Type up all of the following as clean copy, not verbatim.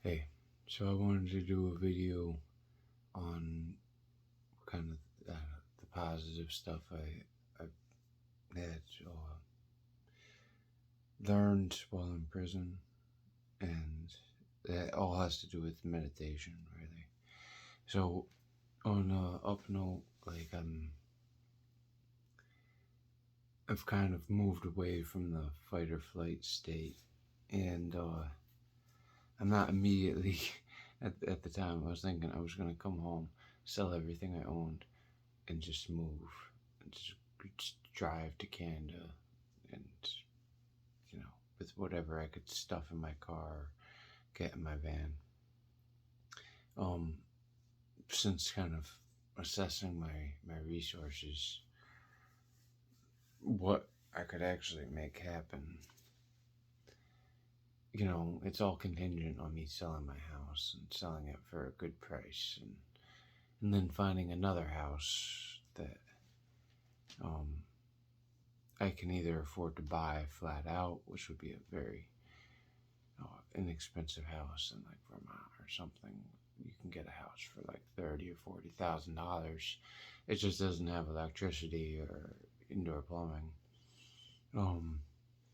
Hey, so I wanted to do a video on kind of the positive stuff I had learned while in prison, and that all has to do with meditation, really. So, on a up note, I've kind of moved away from the fight or flight state, and I'm not immediately. At the time, I was thinking I was gonna come home, sell everything I owned, and just move, and just drive to Canada, and with whatever I could stuff in my car, get in my van. Since kind of assessing my resources, what I could actually make happen, it's all contingent on me selling my house and selling it for a good price, and then finding another house that I can either afford to buy flat out, which would be a very inexpensive house in like Vermont or something. You can get a house for like $30,000 or $40,000. It just doesn't have electricity or indoor plumbing.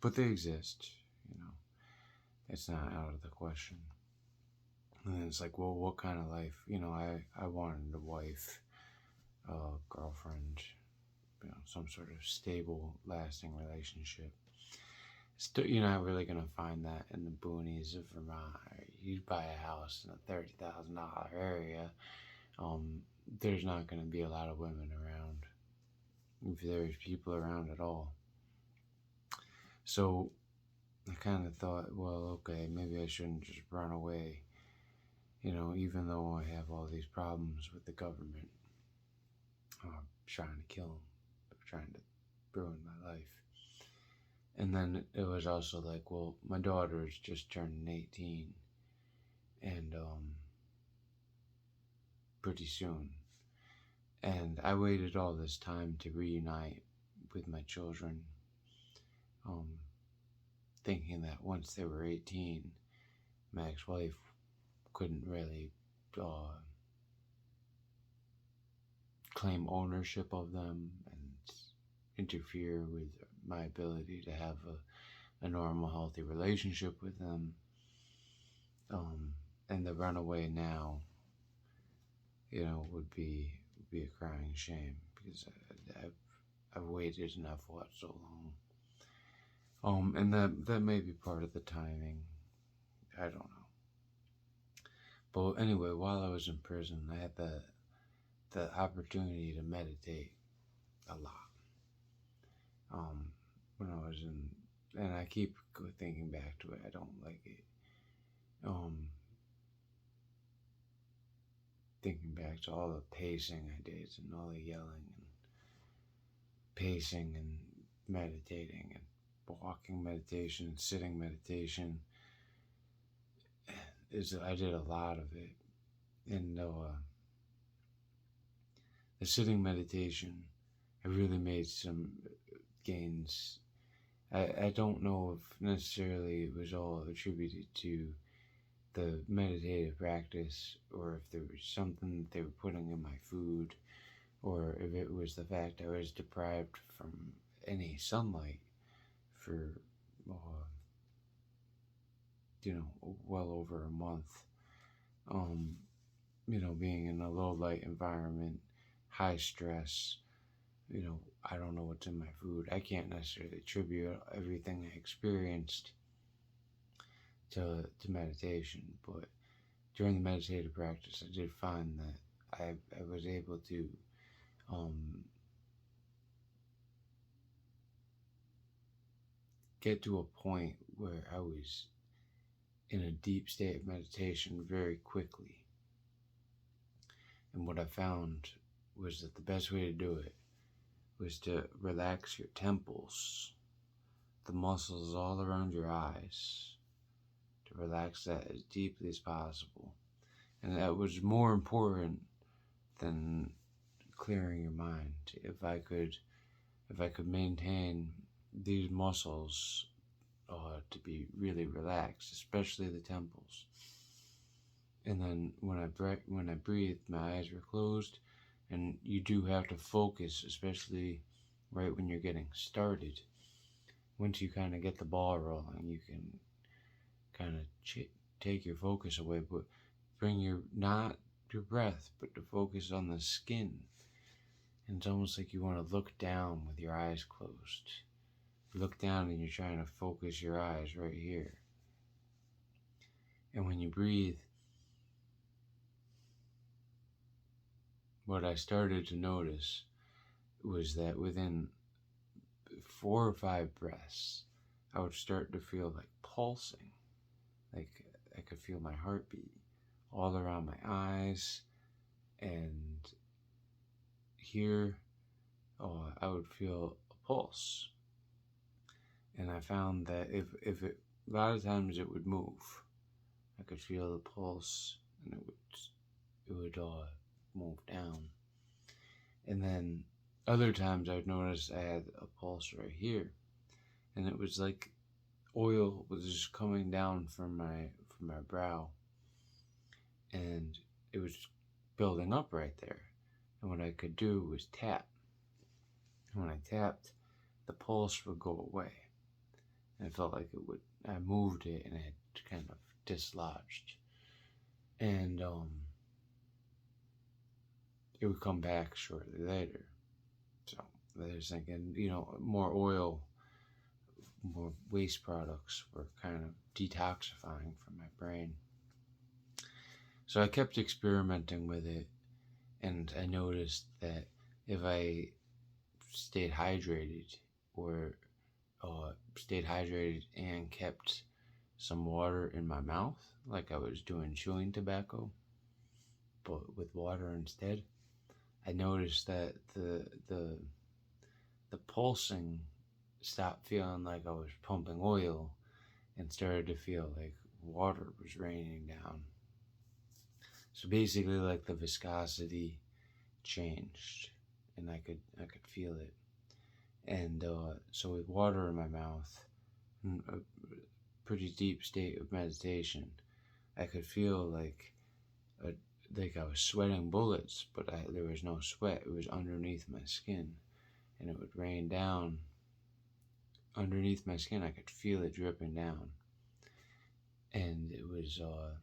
But they exist. It's not out of the question. And then it's like, well, what kind of life? I wanted a wife, a girlfriend, some sort of stable, lasting relationship. You're not really gonna find that in the boonies of Vermont. You buy a house in a $30,000 area, there's not gonna be a lot of women around, if there's people around at all. So I kind of thought, well, okay, maybe I shouldn't just run away. Even though I have all these problems with the government, trying to kill them, trying to ruin my life. And then it was also like, well, my daughter is just turning 18, and pretty soon. And I waited all this time to reunite with my children, thinking that once they were 18, my ex-wife couldn't really claim ownership of them and interfere with my ability to have a normal, healthy relationship with them. And the runaway now, would be a crying shame, because I've waited enough, so long. And that may be part of the timing. I don't know. But anyway, while I was in prison, I had the opportunity to meditate a lot. When I was and I keep thinking back to it. I don't like it. Thinking back to all the pacing I did, and all the yelling and pacing and meditating and walking meditation and sitting meditation, I did a lot of it. And the sitting meditation, I really made some gains. I don't know if necessarily it was all attributed to the meditative practice, or if there was something that they were putting in my food, or if it was the fact I was deprived from any sunlight for well over a month. Being in a low light environment, high stress, I don't know what's in my food. I can't necessarily attribute everything I experienced to meditation, but during the meditative practice, I did find that I was able to get to a point where I was in a deep state of meditation very quickly. And what I found was that the best way to do it was to relax your temples, the muscles all around your eyes, to relax that as deeply as possible. And that was more important than clearing your mind. If I could maintain these muscles to be really relaxed, especially the temples, And then when I breathed, my eyes were closed, and you do have to focus, especially right when you're getting started. Once you kind of get the ball rolling, you can kind of take your focus away, but bring not your breath, but to focus on the skin. And it's almost like you want to look down with your eyes closed. You look down and you're trying to focus your eyes right here. And when you breathe, what I started to notice was that within 4 or 5 breaths, I would start to feel like pulsing. Like I could feel my heartbeat all around my eyes, and here I would feel a pulse. And I found that if it, a lot of times it would move. I could feel the pulse, and it would move down. And then other times I'd notice I had a pulse right here, and it was like oil was just coming down from my brow, and it was building up right there. And what I could do was tap. And when I tapped, the pulse would go away. And it felt like I moved it and it kind of dislodged. And it would come back shortly later. So I was thinking, more oil, more waste products were kind of detoxifying from my brain. So I kept experimenting with it, and I noticed that if I stayed hydrated and kept some water in my mouth, like I was doing chewing tobacco, but with water instead, I noticed that the pulsing stopped feeling like I was pumping oil and started to feel like water was raining down. So basically, like the viscosity changed, and I could feel it. And so with water in my mouth, a pretty deep state of meditation, I could feel like I was sweating bullets, but there was no sweat. It was underneath my skin, and it would rain down underneath my skin. I could feel it dripping down, and it was a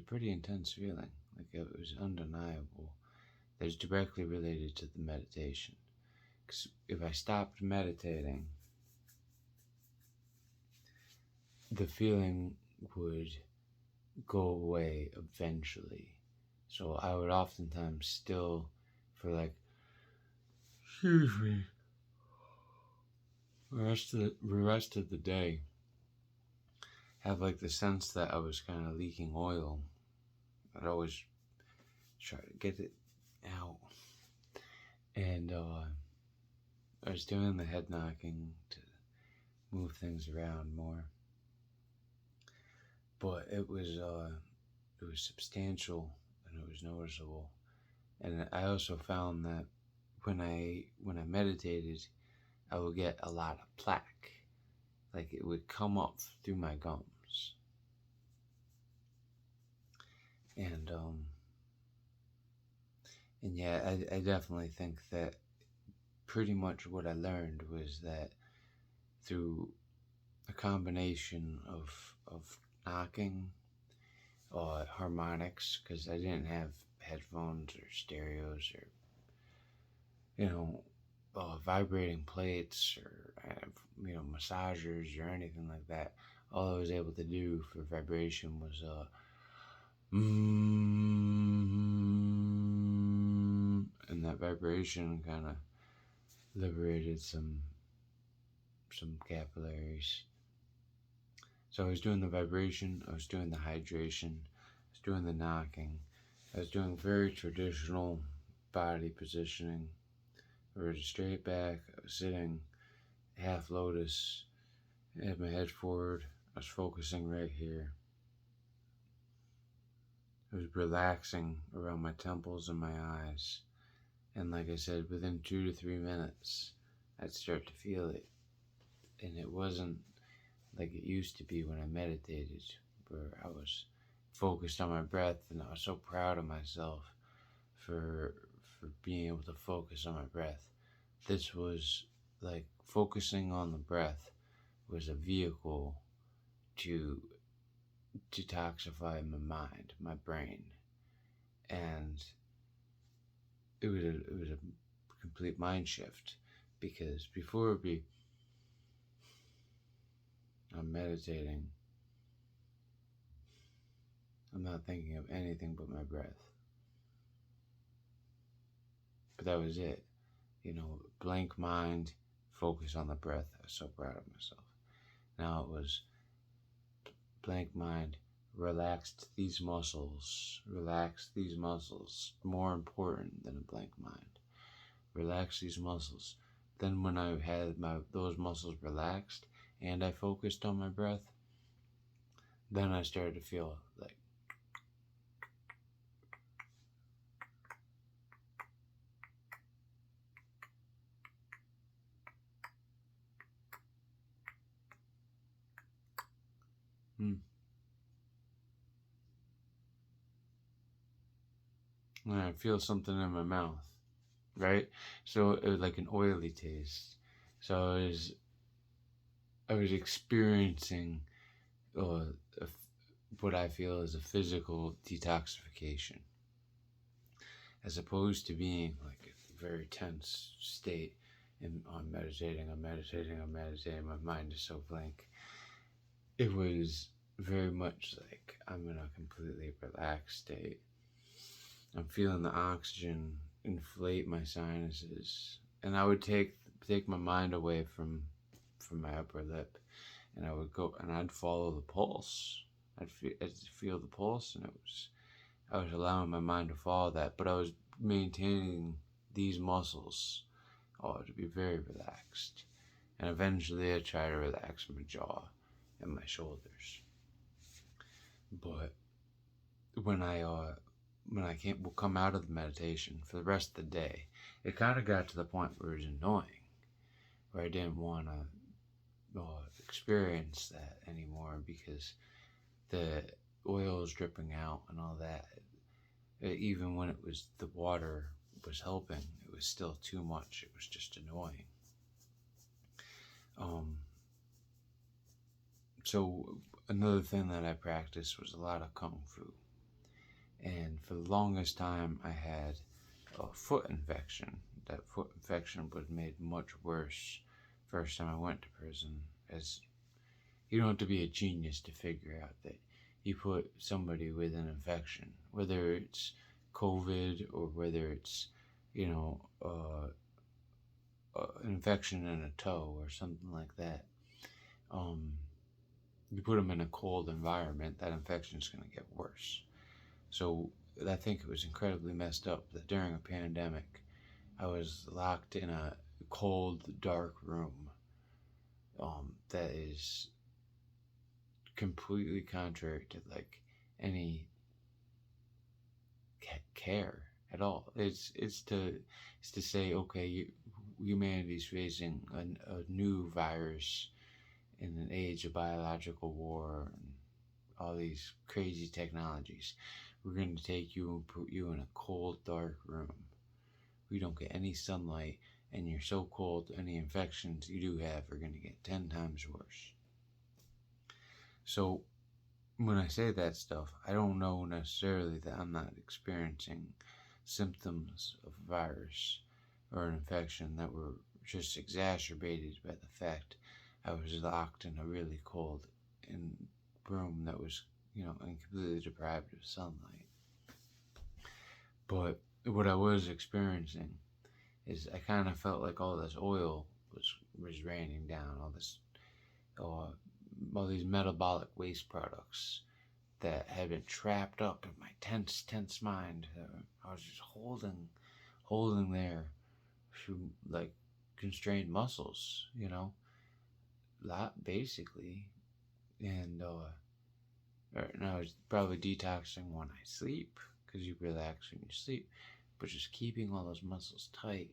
pretty intense feeling. Like it was undeniable. That is directly related to the meditation. Because if I stopped meditating, the feeling would go away eventually. So I would oftentimes still, for like, excuse me, the rest of the day, have like the sense that I was kind of leaking oil. I'd always try to get it out. And I was doing the head knocking to move things around more. But it was substantial and it was noticeable. And I also found that when I meditated, I would get a lot of plaque. Like it would come up through my gums. And yeah, I definitely think that pretty much what I learned was that through a combination of knocking, harmonics, because I didn't have headphones or stereos or vibrating plates or massagers or anything like that. All I was able to do for vibration was and that vibration kind of liberated some capillaries. So I was doing the vibration, I was doing the hydration, I was doing the knocking, I was doing very traditional body positioning. I was straight back, I was sitting half lotus, I had my head forward, I was focusing right here. I was relaxing around my temples and my eyes. And like I said, within 2 to 3 minutes, I'd start to feel it. And it wasn't like it used to be when I meditated, where I was focused on my breath, and I was so proud of myself for being able to focus on my breath. This was like focusing on the breath was a vehicle to detoxify my mind, my brain, and it was a complete mind shift, because before it would be I'm meditating, I'm not thinking of anything but my breath. But that was it. Blank mind, focus on the breath. I was so proud of myself. Now it was blank mind, relax these muscles. More important than a blank mind. Relax these muscles. Then when I had those muscles relaxed and I focused on my breath, then I started to feel like and I feel something in my mouth, right? So it was like an oily taste. So I was experiencing uh, what I feel is a physical detoxification, as opposed to being like a very tense state. And I'm meditating. My mind is so blank. It was very much like I'm in a completely relaxed state. I'm feeling the oxygen inflate my sinuses, and I would take my mind away from my upper lip, and I would go and I'd follow the pulse. I'd feel the pulse, and I was allowing my mind to follow that, but I was maintaining these muscles to be very relaxed, and eventually I try to relax my jaw and my shoulders. But when I will come out of the meditation for the rest of the day, it kind of got to the point where it was annoying, where I didn't want to experience that anymore, because the oil was dripping out and all that. Even when it was the water was helping, it was still too much. It was just annoying. So another thing that I practiced was a lot of kung fu. And for the longest time, I had a foot infection. That foot infection was made much worse first time I went to prison. As you don't have to be a genius to figure out that you put somebody with an infection, whether it's COVID or whether it's, an infection in a toe or something like that. You put them in a cold environment, that infection is going to get worse. So I think it was incredibly messed up that during a pandemic, I was locked in a cold, dark room that is completely contrary to like any care at all. It's to say, okay, humanity's facing a new virus in an age of biological war and all these crazy technologies. We're going to take you and put you in a cold, dark room. We don't get any sunlight, and you're so cold, any infections you do have are going to get 10 times worse. So when I say that stuff, I don't know necessarily that I'm not experiencing symptoms of a virus or an infection that were just exacerbated by the fact I was locked in a really cold room that was, and completely deprived of sunlight. But what I was experiencing is I kind of felt like all this oil was raining down, all these metabolic waste products that had been trapped up in my tense mind. I was just holding there through like constrained muscles, basically. And I was probably detoxing when I sleep, because you relax when you sleep, but just keeping all those muscles tight,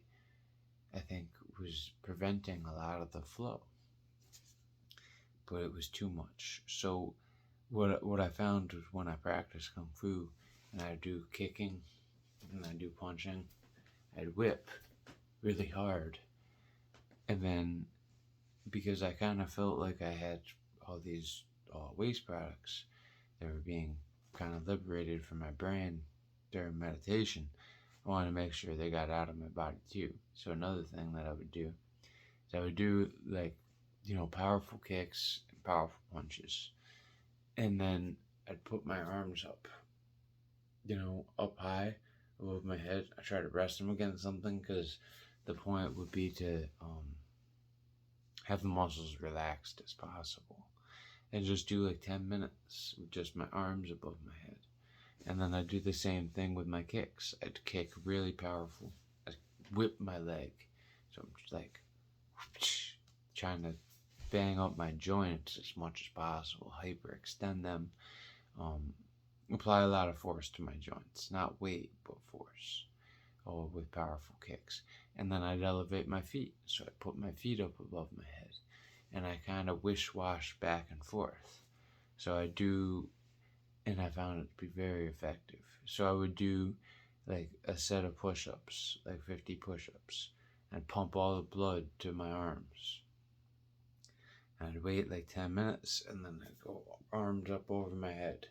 I think, was preventing a lot of the flow. But it was too much. So what I found was when I practice kung fu and I do kicking and I do punching, I'd whip really hard, and then because I kind of felt like I had all these waste products that were being kind of liberated from my brain during meditation, I wanted to make sure they got out of my body too. So another thing that I would do is I would do like, powerful kicks and powerful punches. And then I'd put my arms up, up high above my head. I try to rest them against something because the point would be to have the muscles relaxed as possible. And just do like 10 minutes with just my arms above my head. And then I'd do the same thing with my kicks. I'd kick really powerful. I'd whip my leg. So I'm just like whoosh, trying to bang up my joints as much as possible, hyperextend them, apply a lot of force to my joints, not weight but force, with powerful kicks. And then I'd elevate my feet, so I put my feet up above my head, and I kind of wish-wash back and forth. So I do, and I found it to be very effective. So I would do like a set of push-ups, like 50 push-ups, and pump all the blood to my arms. I'd wait like 10 minutes, and then I'd go arms up over my head,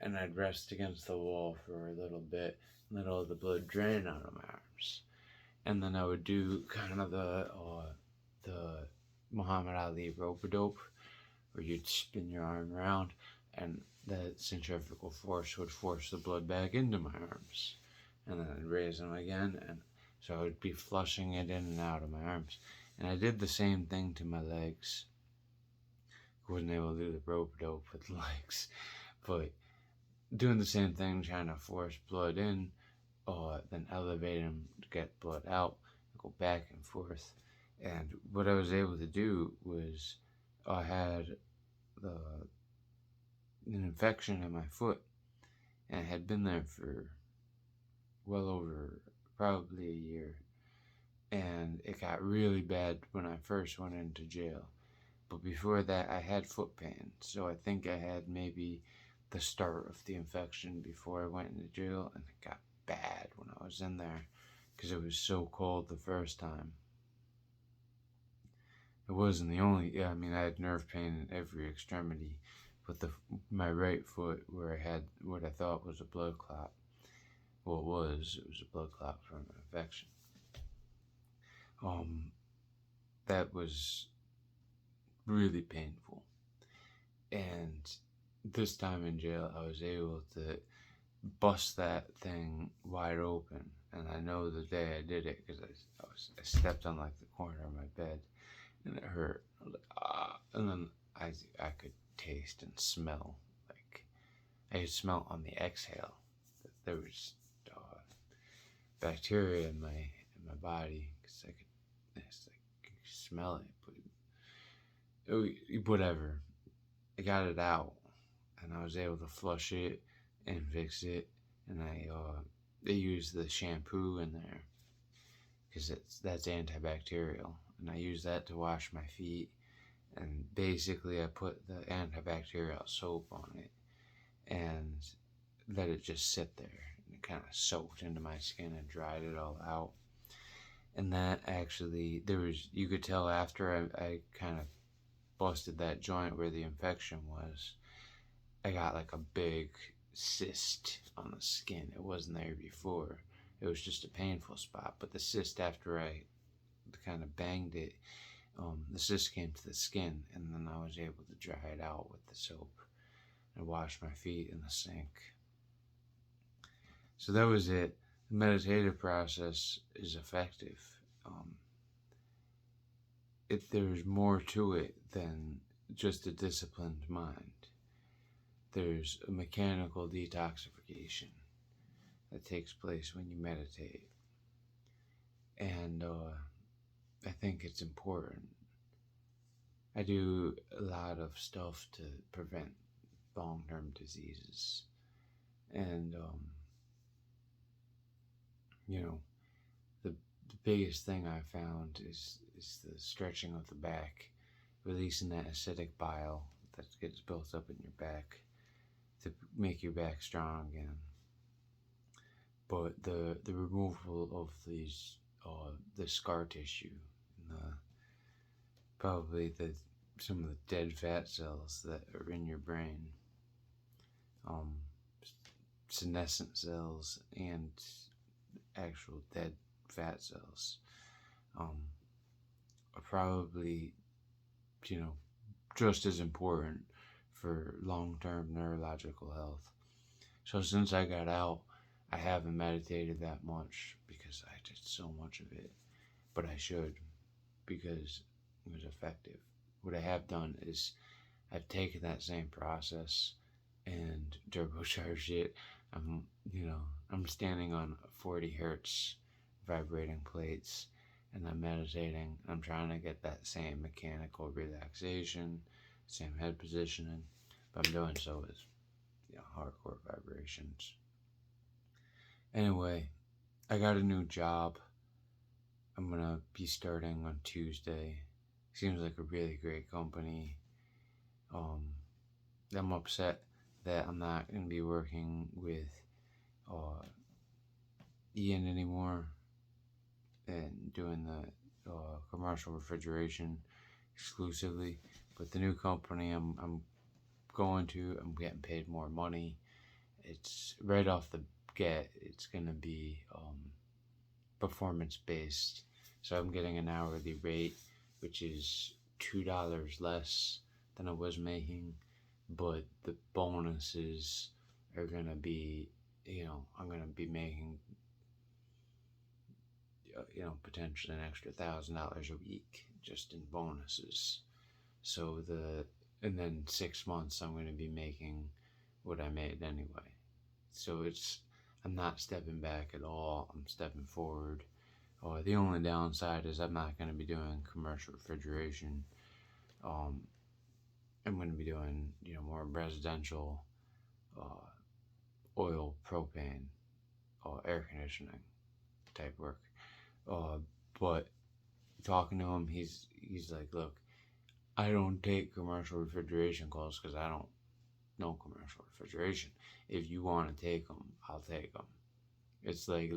and I'd rest against the wall for a little bit, and let all the blood drain out of my arms. And then I would do kind of the Muhammad Ali rope-a-dope, where you'd spin your arm around, and the centrifugal force would force the blood back into my arms. And then I'd raise them again, and so I would be flushing it in and out of my arms. And I did the same thing to my legs. I wasn't able to do the rope-a-dope with legs, but doing the same thing, trying to force blood in, then elevate them to get blood out, go back and forth. And what I was able to do was I had an infection in my foot, and it had been there for well over probably a year. And it got really bad when I first went into jail. But before that, I had foot pain. So I think I had maybe the start of the infection before I went into jail, and it got bad when I was in there because it was so cold the first time. It wasn't the only, I mean, I had nerve pain in every extremity, but my right foot, where I had what I thought was a blood clot, well, it was a blood clot from an infection. That was really painful. And this time in jail, I was able to bust that thing wide open. And I know the day I did it because I stepped on like the corner of my bed, and it hurt. I was like, ah. And then I could taste and smell, like I could smell on the exhale that there was bacteria in my body, because I could smell it. But whatever, I got it out, and I was able to flush it and fix it. And they used the shampoo in there because that's antibacterial, and I used that to wash my feet. And basically, I put the antibacterial soap on it and let it just sit there, and it kind of soaked into my skin and dried it all out. And that actually, you could tell after I kind of busted that joint where the infection was, I got like a big cyst on the skin. It wasn't there before. It was just a painful spot. But the cyst, after I kind of banged it, the cyst came to the skin, and then I was able to dry it out with the soap and wash my feet in the sink. So that was it. The meditative process is effective. There's more to it than just a disciplined mind. There's a mechanical detoxification that takes place when you meditate. And I think it's important. I do a lot of stuff to prevent long-term diseases. And, the biggest thing I found is the stretching of the back, releasing that acidic bile that gets built up in your back. to make your back strong again. But the removal of these the scar tissue and probably some of the dead fat cells that are in your brain, um, senescent cells and actual dead fat cells, are probably, just as important for long-term neurological health. So since I got out, I haven't meditated that much because I did so much of it, but I should because it was effective. What I have done is I've taken that same process and turbocharged it. I'm, I'm standing on 40 hertz vibrating plates and I'm meditating. I'm trying to get that same mechanical relaxation, same head positioning, but I'm doing so with, hardcore vibrations. Anyway, I got a new job. I'm gonna be starting on Tuesday. Seems like a really great company. I'm upset that I'm not gonna be working with Ian anymore and doing the commercial refrigeration exclusively. But the new company I'm getting paid more money. It's right off the get. It's gonna be performance based, so I'm getting an hourly rate, which is $2 less than I was making, but the bonuses are gonna be, I'm gonna be making, potentially an extra $1,000 a week just in bonuses. So and then 6 months I'm gonna be making what I made anyway. So I'm not stepping back at all. I'm stepping forward. The only downside is I'm not going to be doing commercial refrigeration. I'm going to be doing, more residential, oil, propane, air conditioning type work. But talking to him, he's like, look, I don't take commercial refrigeration calls because I don't know commercial refrigeration. If you want to take them, I'll take them. It's like,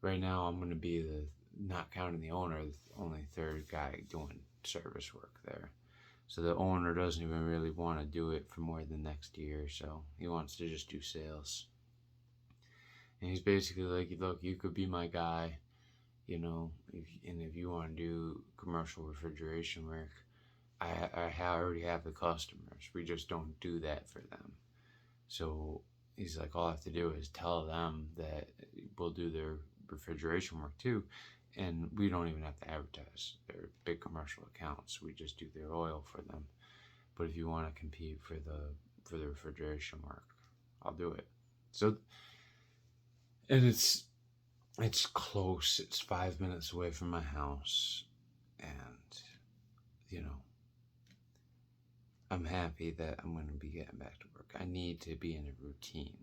right now I'm going to be not counting the owner, the only third guy doing service work there. So the owner doesn't even really want to do it for more than next year, so he wants to just do sales. And he's basically like, look, you could be my guy, if you want to do commercial refrigeration work, I already have the customers. We just don't do that for them. So he's like, all I have to do is tell them that we'll do their refrigeration work too, and we don't even have to advertise. They're big commercial accounts. We just do their oil for them. But if you want to compete for the refrigeration work, I'll do it. So, and it's close. It's 5 minutes away from my house, and I'm happy that I'm going to be getting back to work. I need to be in a routine.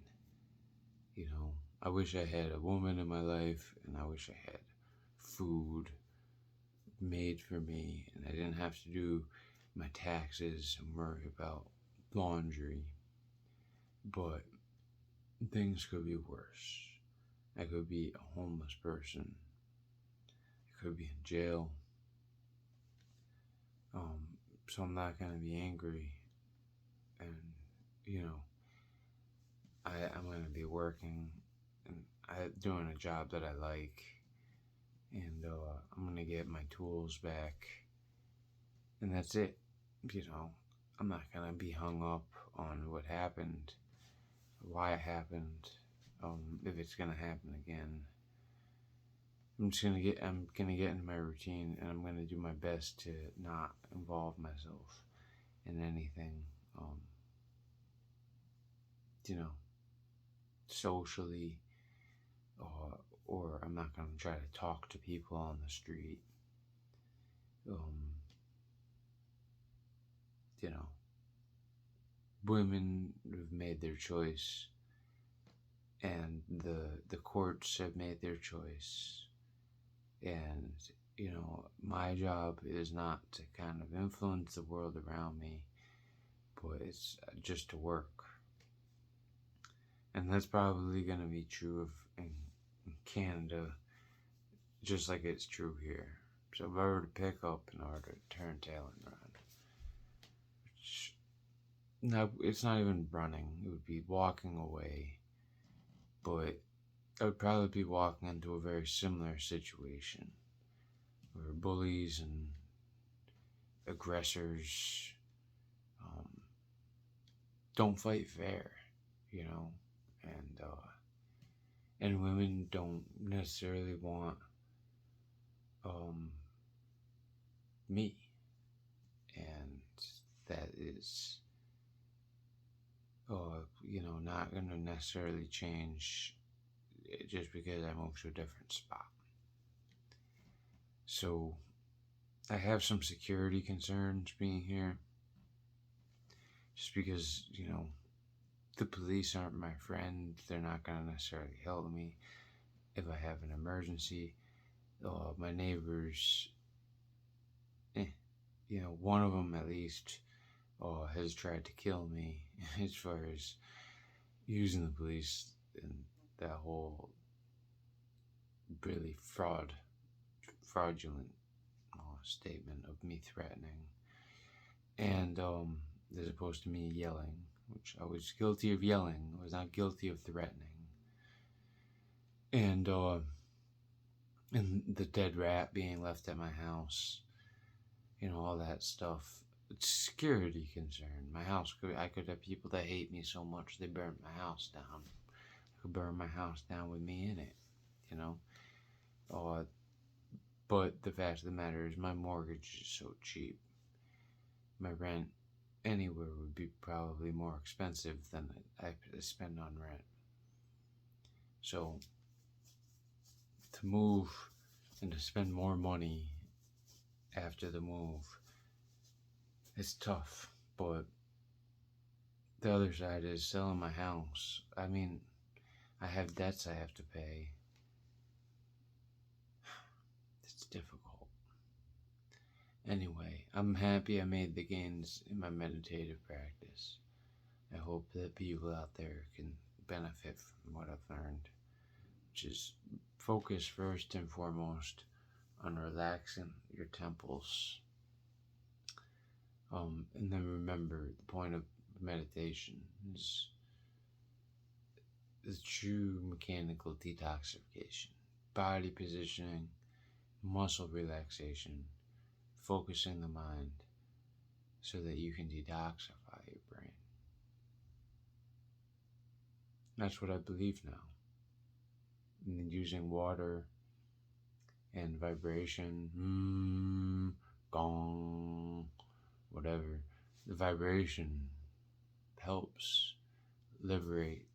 I wish I had a woman in my life, and I wish I had food made for me, and I didn't have to do my taxes and worry about laundry. But things could be worse. I could be a homeless person. I could be in jail. So I'm not going to be angry. And, I'm going to be working and doing a job that I like. And I'm going to get my tools back. And that's it. I'm not going to be hung up on what happened, why it happened, if it's going to happen again. I'm gonna get in my routine, and I'm gonna do my best to not involve myself in anything, socially, or I'm not gonna try to talk to people on the street. Women have made their choice, and the courts have made their choice. And, my job is not to kind of influence the world around me, but it's just to work. And that's probably going to be true in Canada, just like it's true here. So if I were to pick up in order to turn tail and run, which, no, it's not even running, it would be walking away, but I would probably be walking into a very similar situation where bullies and aggressors don't fight fair, you know, and women don't necessarily want me, and that is not going to necessarily change just because I moved to a different spot. So I have some security concerns being here, just because the police aren't my friend. They're not going to necessarily help me if I have an emergency. My neighbors, one of them at least has tried to kill me as far as using the police and that whole really fraudulent statement of me threatening, and as opposed to me yelling, which I was guilty of yelling. I was not guilty of threatening. And the dead rat being left at my house, all that stuff. It's a security concern. My house I could have people that hate me so much they burn my house down. I could burn my house down with me in it, But the fact of the matter is my mortgage is so cheap. My rent anywhere would be probably more expensive than I spend on rent. So to move and to spend more money after the move, it's tough. But the other side is selling my house. I mean, I have debts I have to pay. It's difficult. Anyway, I'm happy I made the gains in my meditative practice. I hope that people out there can benefit from what I've learned, which is focus first and foremost on relaxing your temples. And then remember, the point of meditation is the true mechanical detoxification, body positioning, muscle relaxation, focusing the mind so that you can detoxify your brain. That's what I believe now. And using water and vibration, gong, whatever, the vibration helps liberate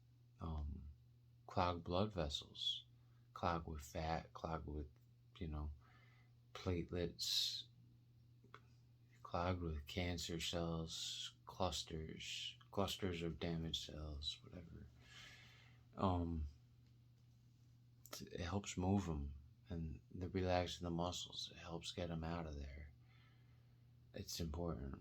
clogged blood vessels, clogged with fat, clogged with, platelets, clogged with cancer cells, clusters of damaged cells, whatever. It helps move them, and the relaxing the muscles, it helps get them out of there. It's important.